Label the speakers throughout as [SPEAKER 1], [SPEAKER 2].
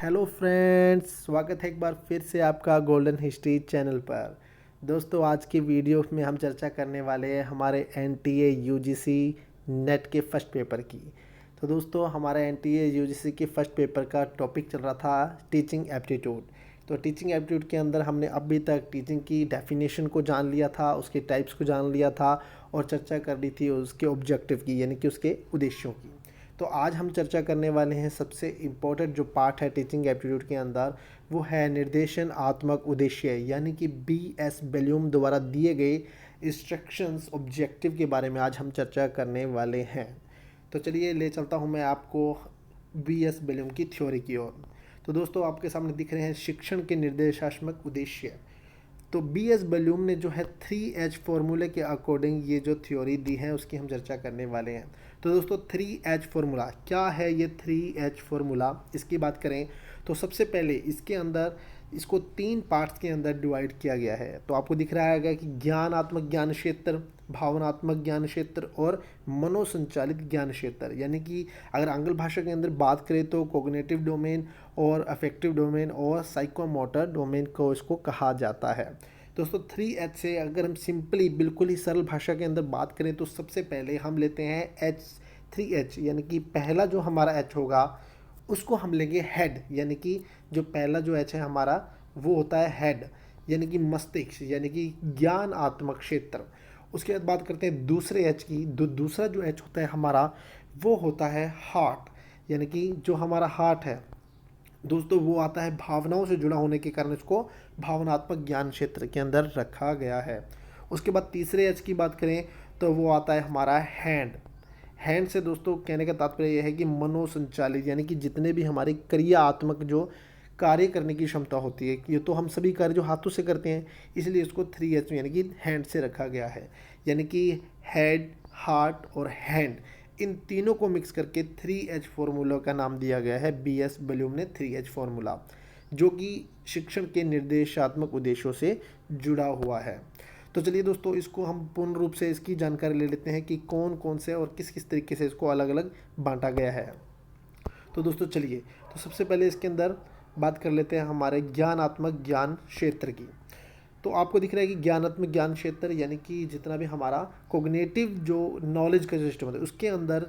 [SPEAKER 1] Hello friends, स्वागत है एक बार फिर से आपका गोल्डन हिस्ट्री चैनल पर। दोस्तों, आज की वीडियो में हम चर्चा करने वाले हैं हमारे एनटीए यूजीसी नेट के फर्स्ट पेपर की। तो दोस्तों, हमारे एनटीए यूजीसी के फर्स्ट पेपर का टॉपिक चल रहा था टीचिंग एप्टीट्यूड। तो टीचिंग एप्टीट्यूड के अंदर हमने अभी तक टीचिंग की डेफिनेशन को जान लिया था, उसके टाइप्स को जान लिया था और चर्चा कर ली थी उसके ऑब्जेक्टिव की, यानी कि उसके उद्देश्यों की। तो आज हम चर्चा करने वाले हैं सबसे इम्पोर्टेंट जो पार्ट है टीचिंग एप्टीट्यूड के अंदर, वो है निर्देशनात्मक उद्देश्य, यानी कि BS बेल्यूम द्वारा दिए गए इंस्ट्रक्शंस ऑब्जेक्टिव के बारे में आज हम चर्चा करने वाले हैं। तो चलिए ले चलता हूँ मैं आपको BS बेल्यूम की थ्योरी की ओर। तो दोस्तों, आपके सामने दिख रहे हैं शिक्षण के निर्देशात्मक उद्देश्य। तो BS बेल्यूम ने जो है 3H फॉर्मूले के अकॉर्डिंग ये जो थ्योरी दी है उसकी हम चर्चा करने वाले हैं। तो दोस्तों, 3H फार्मूला क्या है? ये 3H फार्मूला इसकी बात करें तो सबसे पहले इसके अंदर इसको 3 पार्ट्स के अंदर डिवाइड किया गया है। तो आपको दिख रहा है कि ज्ञानात्मक ज्ञान क्षेत्र, भावनात्मक ज्ञान क्षेत्र और मनोसंचालित ज्ञान क्षेत्र। यानी कि अगर आंग्ल भाषा के अंदर बात करें तो कॉग्निटिव डोमेन और अफेक्टिव डोमेन और साइकोमोटर डोमेन को इसको कहा जाता है। दोस्तों, 3H से अगर हम सिंपली बिल्कुल ही सरल भाषा के अंदर बात करें तो सबसे पहले हम लेते हैं 3H, यानी कि पहला जो हमारा H होगा उसको हम लेंगे हेड, यानी कि जो पहला जो H है हमारा वो होता है हेड, यानी कि मस्तिष्क, यानी कि ज्ञानात्मक क्षेत्र। उसके बाद बात करते हैं दूसरे H की। दूसरा जो H होता है हमारा वो होता है हार्ट, यानी कि जो हमारा हार्ट है दोस्तों वो आता है भावनाओं से जुड़ा होने के कारण इसको भावनात्मक ज्ञान क्षेत्र के अंदर रखा गया है। उसके बाद तीसरे एच की बात करें तो वो आता है हमारा हैंड। हैंड से दोस्तों कहने का तात्पर्य यह है कि मनोसंचालित, यानी कि जितने भी हमारे क्रियात्मक जो कार्य करने की क्षमता होती है, ये तो हम सभी कार्य जो हाथों से करते हैं, इसलिए इसको 3H यानी कि हैंड से रखा गया है। यानी कि हेड, हार्ट और हैंड, इन तीनों को मिक्स करके 3H फार्मूला का नाम दिया गया है। BS बेल्यूम ने 3H फार्मूला, जो कि शिक्षण के निर्देशात्मक उद्देश्यों से जुड़ा हुआ है। तो चलिए दोस्तों, इसको हम पूर्ण रूप से इसकी जानकारी ले लेते हैं कि कौन कौन से और किस किस तरीके से इसको अलग अलग बांटा गया है। तो दोस्तों चलिए, तो सबसे पहले इसके अंदर बात कर लेते हैं हमारे ज्ञानात्मक ज्ञान क्षेत्र की। तो आपको दिख रहा है कि ज्ञानात्मक ज्ञान क्षेत्र यानी कि जितना भी हमारा कोग्निटिव जो नॉलेज का सिस्टम है उसके अंदर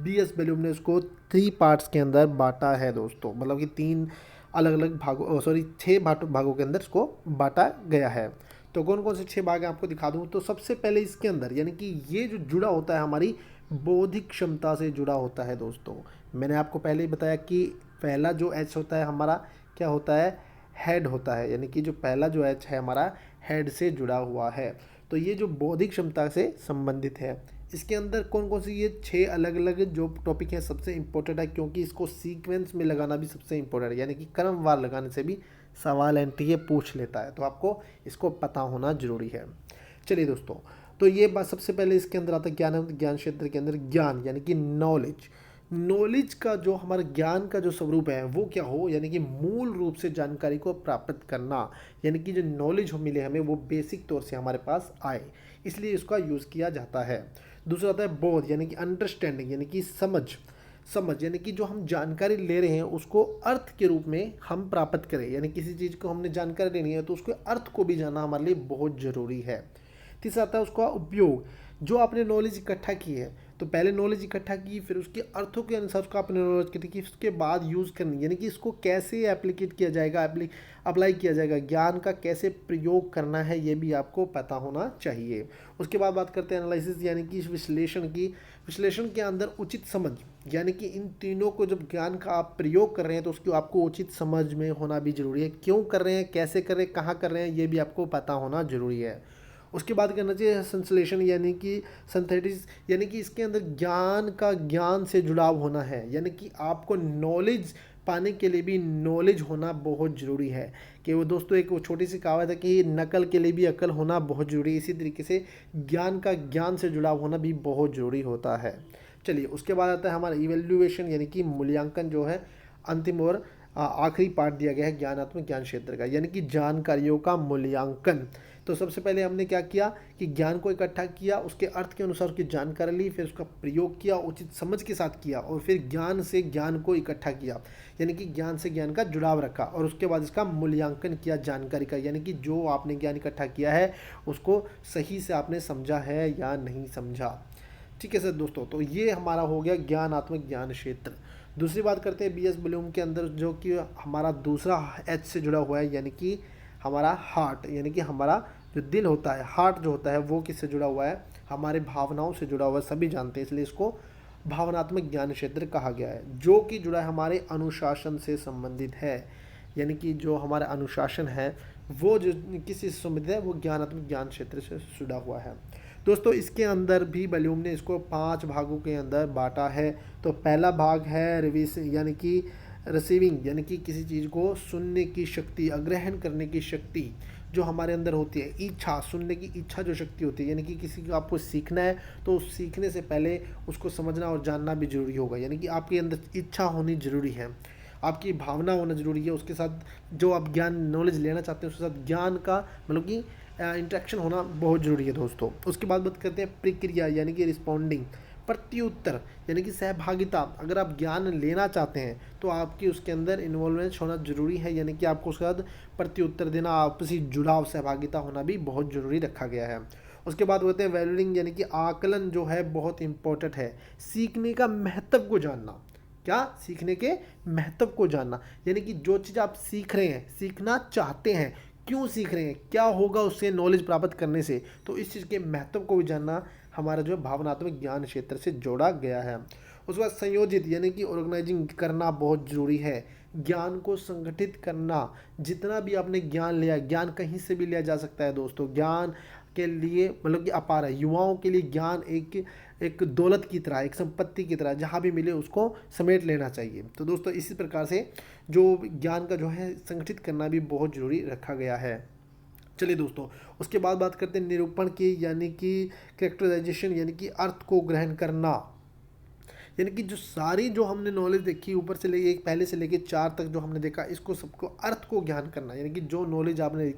[SPEAKER 1] BS बेल्यूम ने उसको 3 पार्ट्स के अंदर बांटा है दोस्तों। मतलब कि 3 अलग अलग भागों 6 भागों के अंदर इसको बांटा गया है। तो कौन कौन से 6 भाग हैं आपको दिखा दूँ। तो सबसे पहले इसके अंदर यानी कि ये जो जुड़ा होता है हमारी बौद्धिक क्षमता से जुड़ा होता है दोस्तों। मैंने आपको पहले ही बताया कि पहला जो H होता है हमारा क्या होता है, हेड होता है, यानी कि जो पहला जो H है हमारा हेड से जुड़ा हुआ है। तो ये जो बौद्धिक क्षमता से संबंधित है। इसके अंदर कौन कौन सी ये 6 अलग अलग जो टॉपिक हैं सबसे इंपॉर्टेंट है, क्योंकि इसको सीक्वेंस में लगाना भी सबसे इंपॉर्टेंट है, यानी कि क्रमवार लगाने से भी सवाल एनटीए पूछ लेता है, तो आपको इसको पता होना जरूरी है। चलिए दोस्तों, तो ये बात सबसे पहले इसके अंदर आता है ज्ञान क्षेत्र के अंदर ज्ञान, यानी कि नॉलेज। नॉलेज का जो हमारा ज्ञान का जो स्वरूप है वो क्या हो, यानी कि मूल रूप से जानकारी को प्राप्त करना, यानी कि जो नॉलेज हो मिले हमें वो बेसिक तौर से हमारे पास आए, इसलिए इसका यूज़ किया जाता है। दूसरा आता है बोध, यानी कि अंडरस्टैंडिंग, यानी कि समझ यानी कि जो हम जानकारी ले रहे हैं उसको अर्थ के रूप में हम प्राप्त करें, यानी किसी चीज़ को हमने जानकारी लेनी है तो उसके अर्थ को भी जानना हमारे लिए बहुत ज़रूरी है। तीसरा आता है उसका उपयोग, जो आपने नॉलेज इकट्ठा की है तो पहले नॉलेज इकट्ठा की, फिर उसके अर्थों के अनुसार उसको आपने नॉलेज इकट्ठी की, उसके बाद यूज़ करनी, यानी कि इसको कैसे एप्लीकेट किया जाएगा, अप्लाई किया जाएगा, ज्ञान का कैसे प्रयोग करना है ये भी आपको पता होना चाहिए। उसके बाद बात करते हैं एनालिसिस, यानी कि विश्लेषण की। विश्लेषण के अंदर उचित समझ, यानी कि इन तीनों को जब ज्ञान का आप प्रयोग कर रहे हैं तो उसकी आपको उचित समझ में होना भी जरूरी है। क्यों कर रहे हैं, कैसे कर रहे हैं, कहाँ कर रहे हैं, ये भी आपको पता होना जरूरी है। उसके बाद करना चाहिए संश्लेषण, यानी कि सिंथेसिस, यानी कि इसके अंदर ज्ञान का ज्ञान से जुड़ाव होना है, यानी कि आपको नॉलेज पाने के लिए भी नॉलेज होना बहुत ज़रूरी है। कि वो दोस्तों एक वो छोटी सी कहावत है कि नकल के लिए भी अकल होना बहुत ज़रूरी है, इसी तरीके से ज्ञान का ज्ञान से जुड़ाव होना भी बहुत ज़रूरी होता है। चलिए, उसके बाद आता है हमारा इवेल्युएशन, यानी कि मूल्यांकन जो है अंतिम और आखिरी पार्ट दिया गया है ज्ञानात्मक ज्ञान क्षेत्र का, यानी कि जानकारियों का मूल्यांकन। तो सबसे पहले हमने क्या किया कि ज्ञान को इकट्ठा किया, उसके अर्थ के अनुसार उसकी जानकारी ली, फिर उसका प्रयोग किया, उचित समझ के साथ किया, और फिर ज्ञान से ज्ञान को इकट्ठा किया, यानी कि ज्ञान से ज्ञान का जुड़ाव रखा, और उसके बाद इसका मूल्यांकन किया जानकारी का, यानी कि जो आपने ज्ञान इकट्ठा किया है उसको सही से आपने समझा है या नहीं समझा। ठीक है सर दोस्तों, तो ये हमारा हो गया ज्ञानात्मक ज्ञान क्षेत्र। दूसरी बात करते हैं बीएस ब्लूम के अंदर, जो कि हमारा दूसरा एच से जुड़ा हुआ है, यानी कि हमारा हार्ट, यानी कि हमारा जो दिल होता है, हार्ट जो होता है वो किससे जुड़ा हुआ है, हमारे भावनाओं से जुड़ा हुआ है, सभी जानते हैं, इसलिए इसको भावनात्मक ज्ञान क्षेत्र कहा गया है, जो कि जुड़ा है हमारे अनुशासन से संबंधित है, यानी कि जो हमारा अनुशासन है वो जो किसी से संबंधित है वो ज्ञानात्मक ज्ञान क्षेत्र से जुड़ा हुआ है। दोस्तों इसके अंदर भी बलूम ने इसको 5 भागों के अंदर बांटा है। तो पहला भाग है रिवीस, यानी कि रिसीविंग, यानी कि किसी चीज़ को सुनने की शक्ति, ग्रहण करने की शक्ति जो हमारे अंदर होती है, इच्छा, सुनने की इच्छा जो शक्ति होती है, यानी कि किसी को आपको सीखना है तो सीखने से पहले उसको समझना और जानना भी जरूरी होगा, यानी कि आपके अंदर इच्छा होनी जरूरी है, आपकी भावना होना जरूरी है, उसके साथ जो आप ज्ञान नॉलेज लेना चाहते हैं उसके साथ ज्ञान का मतलब कि इंटरेक्शन होना बहुत ज़रूरी है दोस्तों। उसके बाद बात करते हैं प्रक्रिया, यानी कि रिस्पॉन्डिंग, प्रत्युत्तर, यानी कि सहभागिता। अगर आप ज्ञान लेना चाहते हैं तो आपकी उसके अंदर इन्वॉल्वमेंट होना जरूरी है, यानी कि आपको उसके बाद प्रत्युत्तर देना, आपसी जुड़ाव, सहभागिता होना भी बहुत ज़रूरी रखा गया है। उसके बाद होते हैं वैल्यूइंग, यानी कि आकलन जो है बहुत इंपॉर्टेंट है, सीखने का महत्व को जानना। क्या? सीखने के महत्व को जानना, यानी कि जो चीज़ आप सीख रहे हैं, सीखना चाहते हैं, क्यों सीख रहे हैं, क्या होगा उससे नॉलेज प्राप्त करने से, तो इस चीज़ के महत्व को भी जानना हमारा जो भावनात्मक ज्ञान क्षेत्र से जोड़ा गया है। उसके बाद संयोजित, यानी कि ऑर्गेनाइजिंग करना बहुत ज़रूरी है, ज्ञान को संगठित करना। जितना भी आपने ज्ञान लिया, ज्ञान कहीं से भी लिया जा सकता है दोस्तों, ज्ञान के लिए मतलब कि अपार है, युवाओं के लिए ज्ञान एक दौलत की तरह, एक संपत्ति की तरह, जहाँ भी मिले उसको समेट लेना चाहिए। तो दोस्तों इसी प्रकार से जो ज्ञान का जो है संगठित करना भी बहुत ज़रूरी रखा गया है। चलिए दोस्तों, उसके बाद बात करते हैं निरूपण की, यानी कि कैरेक्टराइजेशन, यानी कि अर्थ को ग्रहण करना, यानी कि जो सारी जो हमने नॉलेज देखी ऊपर से लेके पहले से लेके 4 तक जो हमने देखा, इसको सबको अर्थ को ज्ञान करना, यानी कि जो नॉलेज आपने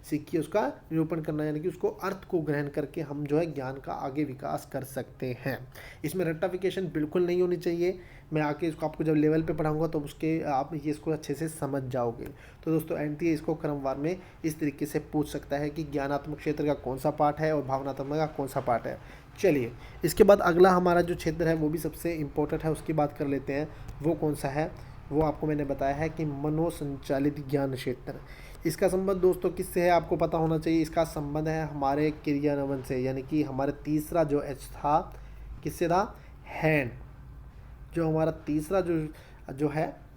[SPEAKER 1] सीखी है उसका निरूपण करना, यानी कि उसको अर्थ को ग्रहण करके हम जो है ज्ञान का आगे विकास कर सकते हैं। इसमें रट्टाफिकेशन बिल्कुल नहीं होनी चाहिए, मैं आके इसको आपको जब लेवल पे पढ़ाऊंगा तो उसके आप ये इसको अच्छे से समझ जाओगे। तो दोस्तों एनटीए इसको क्रमवार में इस तरीके से पूछ सकता है कि ज्ञानात्मक क्षेत्र का कौन सा पार्ट है और भावनात्मक का कौन सा पार्ट है। चलिए इसके बाद अगला हमारा जो क्षेत्र है वो भी सबसे इम्पोर्टेंट है, उसकी बात कर लेते हैं। वो कौन सा है? वो आपको मैंने बताया है कि मनोसंचालित ज्ञान क्षेत्र। इसका संबंध दोस्तों किससे है आपको पता होना चाहिए। इसका संबंध है हमारे क्रियान्वयन से, यानी कि हमारे तीसरा जो एच था किससे था? हैंड। जो हमारा तीसरा जो है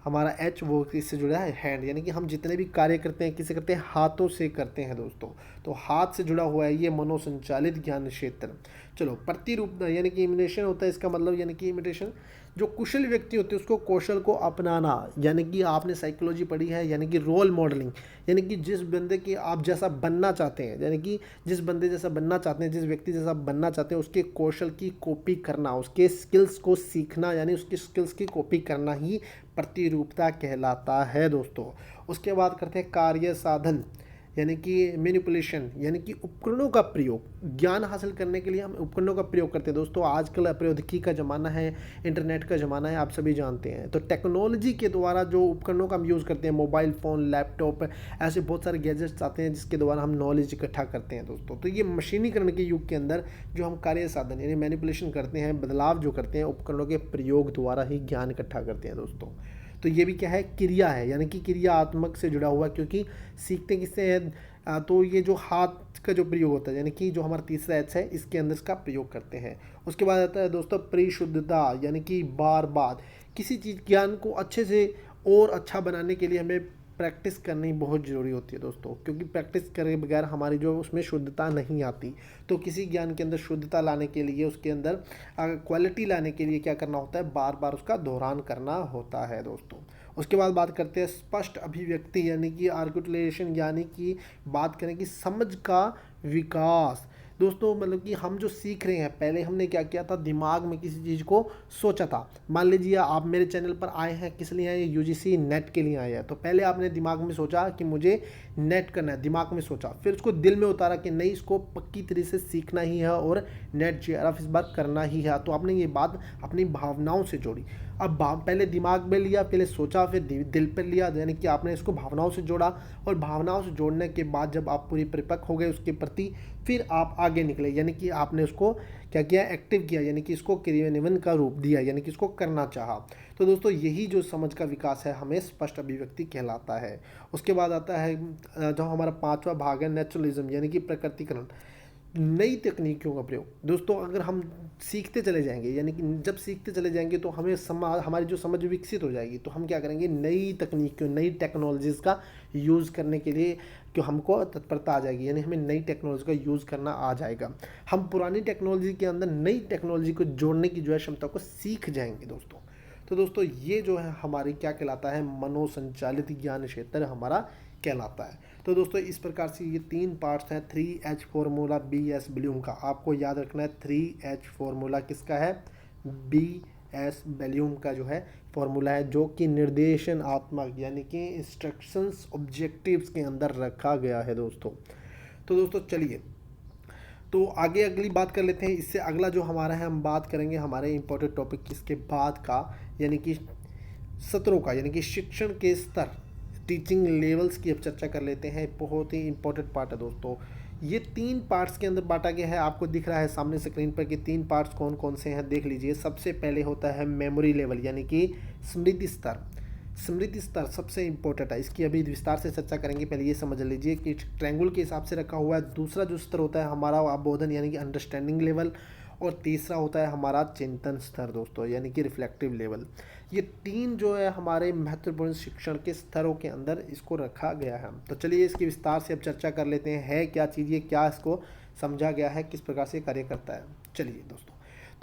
[SPEAKER 1] हमारा एच वो किससे जुड़ा है? हैंड, यानी कि हम जितने भी कार्य करते हैं किससे करते हैं? हाथों से करते हैं दोस्तों। तो हाथ से जुड़ा हुआ है ये मनोसंचालित ज्ञान क्षेत्र। चलो प्रतिरूप, यानी कि इमिटेशन होता है इसका मतलब, यानी कि इमिटेशन जो कुशल व्यक्ति होते हैं उसको कौशल को अपनाना, यानी कि आपने साइकोलॉजी पढ़ी है, यानी कि रोल मॉडलिंग, यानी कि जिस बंदे के आप जैसा बनना चाहते हैं, यानी कि जिस बंदे जैसा बनना चाहते हैं, जिस व्यक्ति जैसा बनना चाहते हैं उसके कौशल की कॉपी करना, उसके स्किल्स को सीखना, यानी उसकी स्किल्स की कॉपी करना ही प्रतिरूपता कहलाता है दोस्तों। उसके बाद करते हैं कार्य साधन, यानी कि मैनिपुलेशन, यानी कि उपकरणों का प्रयोग। ज्ञान हासिल करने के लिए हम उपकरणों का प्रयोग करते हैं दोस्तों। आजकल प्रौद्योगिकी का ज़माना है, इंटरनेट का ज़माना है, आप सभी जानते हैं। तो टेक्नोलॉजी के द्वारा जो उपकरणों का हम यूज़ करते हैं, मोबाइल फ़ोन, लैपटॉप, ऐसे बहुत सारे गैजेट्स आते हैं जिसके द्वारा हम नॉलेज इकट्ठा करते हैं दोस्तों। तो ये मशीनीकरण के युग के अंदर जो हम कार्य साधन यानी मैनिपुलेशन करते हैं, बदलाव जो करते हैं, उपकरणों के प्रयोग द्वारा ही ज्ञान इकट्ठा करते हैं दोस्तों। तो ये भी क्या है? क्रिया है, यानी कि क्रियात्मक से जुड़ा हुआ, क्योंकि सीखते किससे है? तो ये जो हाथ का जो प्रयोग होता है, यानी कि जो हमारा तीसरा एच है इसके अंदर इसका प्रयोग करते हैं। उसके बाद आता है दोस्तों परिशुद्धता, यानी कि बार बार किसी चीज़ ज्ञान को अच्छे से और अच्छा बनाने के लिए हमें प्रैक्टिस करनी बहुत ज़रूरी होती है दोस्तों, क्योंकि प्रैक्टिस करे बगैर हमारी जो उसमें शुद्धता नहीं आती। तो किसी ज्ञान के अंदर शुद्धता लाने के लिए, उसके अंदर क्वालिटी लाने के लिए क्या करना होता है? बार बार उसका दोहरान करना होता है दोस्तों। उसके बाद बात करते हैं स्पष्ट अभिव्यक्ति, यानी कि आर्टिकुलेशन, यानी कि बात करें कि समझ का विकास। दोस्तों मतलब कि हम जो सीख रहे हैं, पहले हमने क्या किया था, दिमाग में किसी चीज़ को सोचा था। मान लीजिए आप मेरे चैनल पर आए हैं, किस लिए आए, यूजीसी नेट के लिए आए हैं, तो पहले आपने दिमाग में सोचा कि मुझे नेट करना है, दिमाग में सोचा, फिर उसको दिल में उतारा कि नहीं, इसको पक्की तरह से सीखना ही है और नेट जेआरएफ इस बार करना ही है। तो आपने ये बात अपनी भावनाओं से जोड़ी। अब पहले दिमाग में लिया, पहले सोचा, फिर दिल पर लिया, यानी कि आपने इसको भावनाओं से जोड़ा, और भावनाओं से जोड़ने के बाद जब आप पूरी परिपक्व हो गए उसके प्रति, फिर आप आगे निकले, यानी कि आपने उसको क्या किया, एक्टिव किया, यानी कि इसको क्रियान्वयन का रूप दिया, यानी कि इसको करना चाहा। तो दोस्तों यही जो समझ का विकास है हमें स्पष्ट अभिव्यक्ति कहलाता है। उसके बाद आता है जो हमारा पांचवा भाग है नेचुरलिज्म, यानी कि प्रकृतिकरण, नई तकनीकों का प्रयोग। दोस्तों अगर हम सीखते चले जाएंगे, यानी कि जब सीखते चले जाएंगे तो हमें हमारी जो समझ विकसित हो जाएगी, तो हम क्या करेंगे, नई तकनीकों, नई टेक्नोलॉजीज़ का यूज़ करने के लिए कि हमको तत्परता आ जाएगी, यानी हमें नई टेक्नोलॉजी का यूज़ करना आ जाएगा। हम पुरानी टेक्नोलॉजी के अंदर नई टेक्नोलॉजी को जोड़ने की जो है क्षमता को सीख जाएंगे दोस्तों। तो दोस्तों ये जो है हमारी क्या कहलाता है, मनोसंचालित ज्ञान क्षेत्र हमारा कहलाता है। तो दोस्तों इस प्रकार से ये 3 पार्ट्स हैं 3H फॉर्मूला BS वॉल्यूम का। आपको याद रखना है 3H फॉर्मूला किसका है, BS वॉल्यूम का जो है फॉर्मूला है, जो कि निर्देशनात्मक यानी कि इंस्ट्रक्शंस ऑब्जेक्टिव्स के अंदर रखा गया है दोस्तों। तो दोस्तों चलिए तो आगे अगली बात कर लेते हैं। इससे अगला जो हमारा है, हम बात करेंगे हमारे इम्पोर्टेंट टॉपिक इसके बाद का, यानी कि सत्रों का, यानी कि शिक्षण के स्तर, टीचिंग लेवल्स की अब चर्चा कर लेते हैं। बहुत ही इंपॉर्टेंट पार्ट है दोस्तों। ये 3 पार्ट्स के अंदर बांटा गया है, आपको दिख रहा है सामने स्क्रीन पर कि 3 पार्ट्स कौन कौन से हैं, देख लीजिए। सबसे पहले होता है मेमोरी लेवल, यानी कि स्मृति स्तर। स्मृति स्तर सबसे इंपॉर्टेंट है, इसकी अभी विस्तार से चर्चा करेंगे। पहले ये समझ लीजिए कि ट्रायंगल के हिसाब से रखा हुआ है। दूसरा जो स्तर होता है हमारा अवबोधन, यानी कि अंडरस्टैंडिंग लेवल, और तीसरा होता है हमारा चिंतन स्तर दोस्तों, यानी कि रिफ्लेक्टिव लेवल। ये 3 जो है हमारे महत्वपूर्ण शिक्षण के स्तरों के अंदर इसको रखा गया है। तो चलिए इसकी विस्तार से अब चर्चा कर लेते हैं, है क्या चीज़ ये, क्या इसको समझा गया है, किस प्रकार से कार्य करता है। चलिए दोस्तों,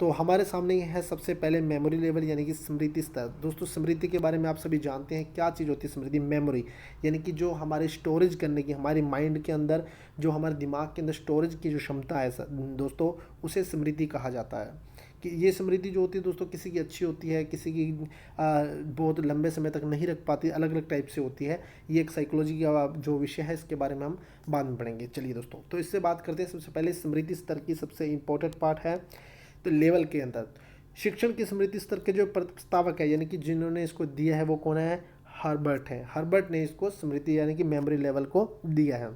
[SPEAKER 1] तो हमारे सामने है सबसे पहले मेमोरी लेवल, यानी कि स्मृति स्तर। दोस्तों स्मृति के बारे में आप सभी जानते हैं, क्या चीज़ होती है स्मृति, मेमोरी, यानी कि जो हमारे स्टोरेज करने की, हमारे माइंड के अंदर, जो हमारे दिमाग के अंदर स्टोरेज की जो क्षमता है दोस्तों, उसे स्मृति कहा जाता है। कि ये स्मृति जो होती है दोस्तों, किसी की अच्छी होती है, किसी की बहुत लंबे समय तक नहीं रख पाती, अलग अलग टाइप से होती है। ये एक साइकोलॉजी का जो विषय है, इसके बारे में हम बाद में पढ़ेंगे। चलिए दोस्तों, तो इससे बात करते हैं। सबसे पहले स्मृति स्तर की सबसे इंपॉर्टेंट पार्ट है तो लेवल के अंदर शिक्षण की स्मृति स्तर के जो प्रस्तावक है, यानी कि जिन्होंने इसको दिया है, वो कौन है, हर्बर्ट है। हर्बर्ट ने इसको स्मृति यानी कि मेमोरी लेवल को दिया है।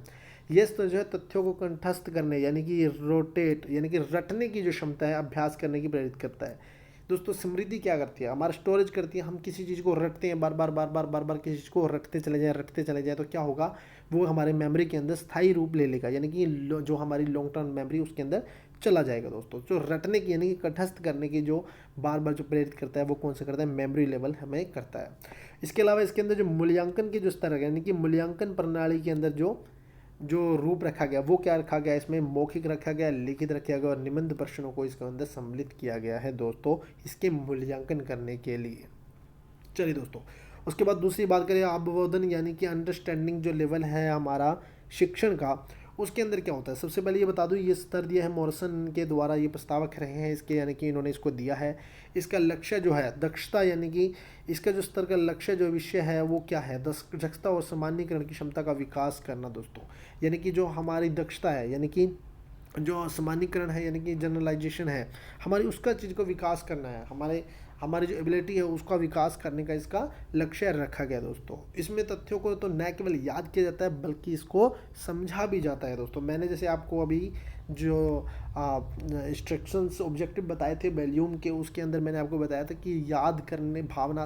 [SPEAKER 1] ये स्तर जो है तथ्यों को कंठस्थ करने, यानी कि रोटेट, यानी कि रटने की जो क्षमता है, अभ्यास करने की प्रेरित करता है। दोस्तों स्मृति क्या करती है, हमारा स्टोरेज करती है। हम किसी चीज़ को रटते हैं, बार बार बार बार बार बार किसी चीज़ को रटते चले जाए तो क्या होगा, वो हमारे मेमोरी के अंदर स्थायी रूप ले लेगा, यानी कि जो हमारी लॉन्ग टर्म मेमोरी उसके अंदर चला जाएगा दोस्तों। जो रटने की यानी कि कंठस्थ करने की जो बार बार जो प्रेरित करता है, वो कौन सा करता है, मेमोरी लेवल हमें करता है। इसके अलावा इसके अंदर जो मूल्यांकन के जो स्तर है, यानी कि मूल्यांकन प्रणाली के अंदर जो रूप रखा गया, वो क्या रखा गया, इसमें मौखिक रखा गया, लिखित रखा गया और निबंध प्रश्नों को इसके अंदर सम्मिलित किया गया है दोस्तों, इसके मूल्यांकन करने के लिए। चलिए दोस्तों, उसके बाद दूसरी बात करें अवबोधन, यानी कि अंडरस्टैंडिंग जो लेवल है हमारा शिक्षण का, उसके अंदर क्या होता है। सबसे पहले ये बता दूं, ये स्तर दिया है मॉरिसन के द्वारा, ये प्रस्तावक रहे हैं इसके, यानी कि इन्होंने इसको दिया है। इसका लक्ष्य जो है दक्षता, यानी कि इसका जो स्तर का लक्ष्य जो विषय है वो क्या है, दक्षता और सामान्यीकरण की क्षमता का विकास करना दोस्तों। यानी कि जो हमारी दक्षता है, यानी कि जो सामान्यीकरण है, यानी कि जनरलाइजेशन है हमारी, उसका चीज़ को विकास करना है। हमारी जो एबिलिटी है उसका विकास करने का इसका लक्ष्य रखा गया दोस्तों। इसमें तथ्यों को तो न केवल याद किया जाता है बल्कि इसको समझा भी जाता है दोस्तों। मैंने जैसे आपको अभी जो इंस्ट्रक्शंस ऑब्जेक्टिव बताए थे वॉल्यूम के, उसके अंदर मैंने आपको बताया था कि याद करने, भावना,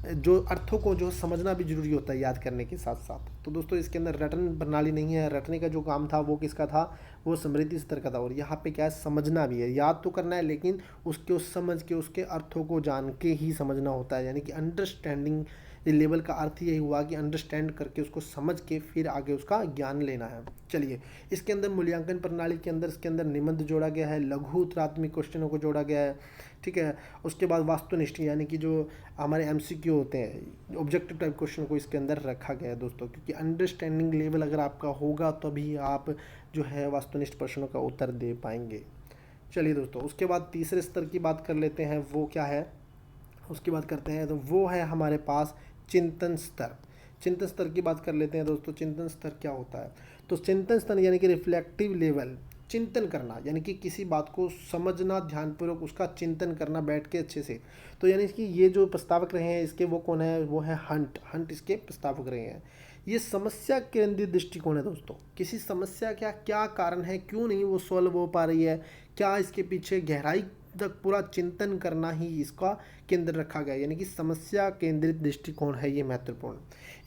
[SPEAKER 1] जो अर्थों को जो समझना भी जरूरी होता है याद करने के साथ साथ। तो दोस्तों इसके अंदर रटन प्रणाली नहीं है, रटने का जो काम था वो किसका था, वो स्मृति स्तर का था। और यहाँ पे क्या है, समझना भी है, याद तो करना है लेकिन उसके समझ के, उसके अर्थों को जान के ही समझना होता है। यानी कि अंडरस्टैंडिंग लेवल का अर्थ यही हुआ कि अंडरस्टैंड करके उसको समझ के फिर आगे उसका ज्ञान लेना है। चलिए, इसके अंदर मूल्यांकन प्रणाली के अंदर इसके अंदर निबंध जोड़ा गया है, लघु उत्तरात्मक क्वेश्चनों को जोड़ा गया है, ठीक है। उसके बाद वास्तुनिष्ठ यानी कि जो हमारे एमसीक्यू होते हैं, ऑब्जेक्टिव टाइप क्वेश्चन को इसके अंदर रखा गया है दोस्तों, क्योंकि अंडरस्टैंडिंग लेवल अगर आपका होगा तभी आप जो है वास्तुनिष्ठ प्रश्नों का उत्तर दे पाएंगे। चलिए दोस्तों, उसके बाद तीसरे स्तर की बात कर लेते हैं, वो क्या है उसकी बात करते हैं। तो वो है हमारे पास चिंतन स्तर। चिंतन स्तर की बात कर लेते हैं दोस्तों। चिंतन स्तर क्या होता है? तो चिंतन स्तर यानी कि रिफ्लेक्टिव लेवल, चिंतन करना यानी कि किसी बात को समझना, ध्यानपूर्वक उसका चिंतन करना बैठ के अच्छे से। तो यानी कि ये जो प्रस्तावक रहे हैं इसके, वो कौन है? वो है हंट। हंट इसके प्रस्तावक रहे हैं। ये समस्या केंद्रित दृष्टिकोण है दोस्तों। किसी समस्या का क्या कारण है, क्यों नहीं वो सॉल्व हो पा रही है, क्या इसके पीछे गहराई तक पूरा चिंतन करना ही इसका केंद्र रखा गया है। यानी कि समस्या केंद्रित दृष्टिकोण है ये महत्वपूर्ण।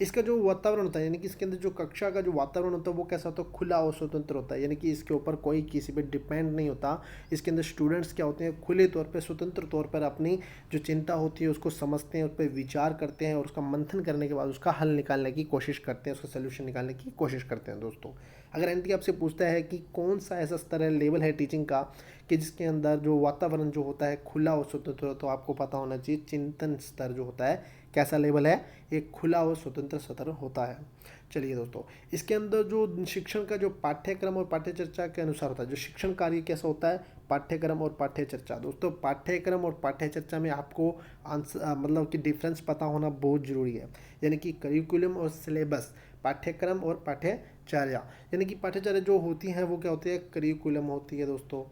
[SPEAKER 1] इसका जो वातावरण होता है, यानी कि इसके अंदर जो कक्षा का जो वातावरण होता है वो कैसा होता है? खुला और स्वतंत्र होता है। यानी कि इसके ऊपर कोई किसी पे डिपेंड नहीं होता। इसके अंदर स्टूडेंट्स क्या होते हैं? खुले तौर पर, स्वतंत्र तौर पर अपनी जो चिंता होती है उसको समझते हैं, उस पर विचार करते हैं और उसका मंथन करने के बाद उसका हल निकालने की कोशिश करते हैं, उसका सोल्यूशन निकालने की कोशिश करते हैं दोस्तों। अगर एनटी आपसे पूछता है कि कौन सा ऐसा स्तर है, लेवल है टीचिंग का कि जिसके अंदर जो वातावरण जो होता है खुला और स्वतंत्र, तो आपको पता होना चाहिए चिंतन स्तर जो होता है कैसा लेवल है? एक खुला और स्वतंत्र स्तर होता है। चलिए दोस्तों, इसके अंदर जो शिक्षण का जो पाठ्यक्रम और पाठ्यचर्चा के अनुसार होता है, जो शिक्षण कार्य कैसा होता है? पाठ्यक्रम और पाठ्यचर्चा। दोस्तों पाठ्यक्रम और पाठ्यचर्चा में आपको आंसर मतलब कि डिफरेंस पता होना बहुत ज़रूरी है। यानी कि करिकुलम और सिलेबस, पाठ्यक्रम और पाठ्यचर्या। यानी कि पाठ्यचर्या जो होती हैं वो क्या होती है? करिकुलम होती है दोस्तों।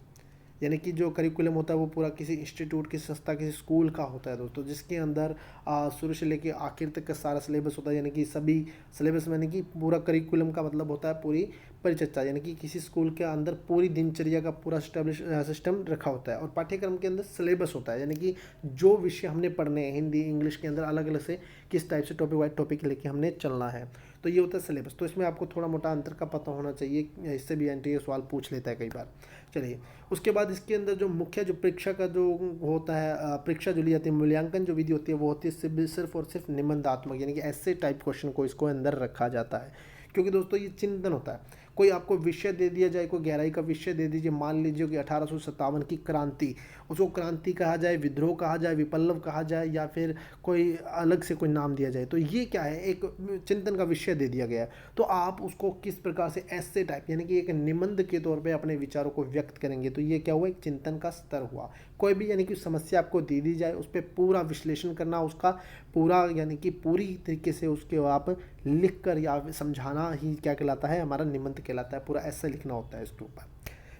[SPEAKER 1] यानी कि जो करिकुलम होता है वो पूरा किसी इंस्टीट्यूट, किसी संस्था, किसी स्कूल का होता है दोस्तों, जिसके अंदर शुरू से लेके आखिर तक का सारा सिलेबस होता है। यानी कि सभी सिलेबस में, यानी कि पूरा करिकुलम का मतलब होता है पूरी परिचर्चा। यानी कि किसी स्कूल के अंदर पूरी दिनचर्या का पूरा सिस्टम रखा होता है। और पाठ्यक्रम के अंदर सिलेबस होता है, यानी कि जो विषय हमने पढ़ने हैं हिंदी इंग्लिश के अंदर अलग अलग से किस टाइप से टॉपिक वाइज टॉपिक लेके हमने चलना है, तो ये होता है सिलेबस। तो इसमें आपको थोड़ा मोटा अंतर का पता होना चाहिए, इससे भी एनटीए सवाल पूछ लेता है कई बार। चलिए, उसके बाद इसके अंदर जो मुख्य जो परीक्षा का जो होता है, परीक्षा जो ली जाती है, मूल्यांकन जो विधि होती है वो होती है सिर्फ और सिर्फ निबंधात्मक, यानी कि ऐसे टाइप क्वेश्चन को इसको अंदर रखा जाता है। क्योंकि दोस्तों ये चिंतन होता है। कोई आपको विषय दे दिया जाए, कोई गहराई का विषय दे दीजिए, मान लीजिए कि 1857 की क्रांति, उसको क्रांति कहा जाए, विद्रोह कहा जाए, विप्लव कहा जाए, या फिर कोई अलग से कोई नाम दिया जाए, तो ये क्या है? एक चिंतन का विषय दे दिया गया है। तो आप उसको किस प्रकार से ऐसे टाइप यानी कि एक निबंध के तौर पे अपने विचारों को व्यक्त करेंगे, तो ये क्या हुआ? एक चिंतन का स्तर हुआ। कोई भी यानी कि समस्या आपको दे दी जाए, उस पर पूरा विश्लेषण करना, उसका पूरा यानी कि पूरी तरीके से उसके आप लिख कर या समझाना ही क्या कहलाता है? हमारा निबंध कहलाता है। पूरा ऐसे लिखना होता है इसके ऊपर।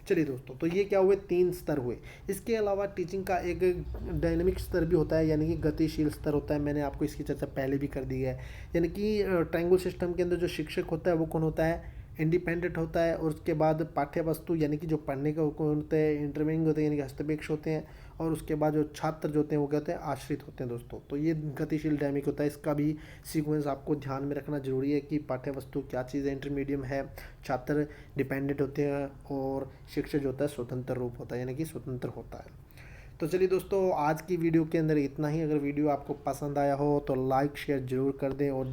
[SPEAKER 1] चलिए दोस्तों, तो ये क्या हुए? 3 स्तर हुए। इसके अलावा टीचिंग का एक डायनेमिक स्तर भी होता है, यानी कि गतिशील स्तर होता है। मैंने आपको इसकी चर्चा पहले भी कर दी है। यानी कि ट्रायंगल सिस्टम के अंदर जो शिक्षक होता है वो कौन होता है? इंडिपेंडेंट होता है। और उसके बाद पाठ्य वस्तु यानी कि जो पढ़ने का कौन होते हैं? इंटरव्यूइंग होते हैं, यानी कि हस्तक्षेप होते हैं। और उसके बाद जो छात्र जो होते हैं वो क्या होते हैं? आश्रित होते हैं दोस्तों। तो ये गतिशील डायनेमिक होता है। इसका भी सीक्वेंस आपको ध्यान में रखना जरूरी है कि पाठ्य वस्तु क्या चीज़ है, इंटरमीडियम है, छात्र डिपेंडेंट होते हैं और शिक्षक जो होता है स्वतंत्र रूप होता है, यानी कि स्वतंत्र होता है। तो चलिए दोस्तों, आज की वीडियो के अंदर इतना ही। अगर वीडियो आपको पसंद आया हो तो लाइक शेयर जरूर कर दें और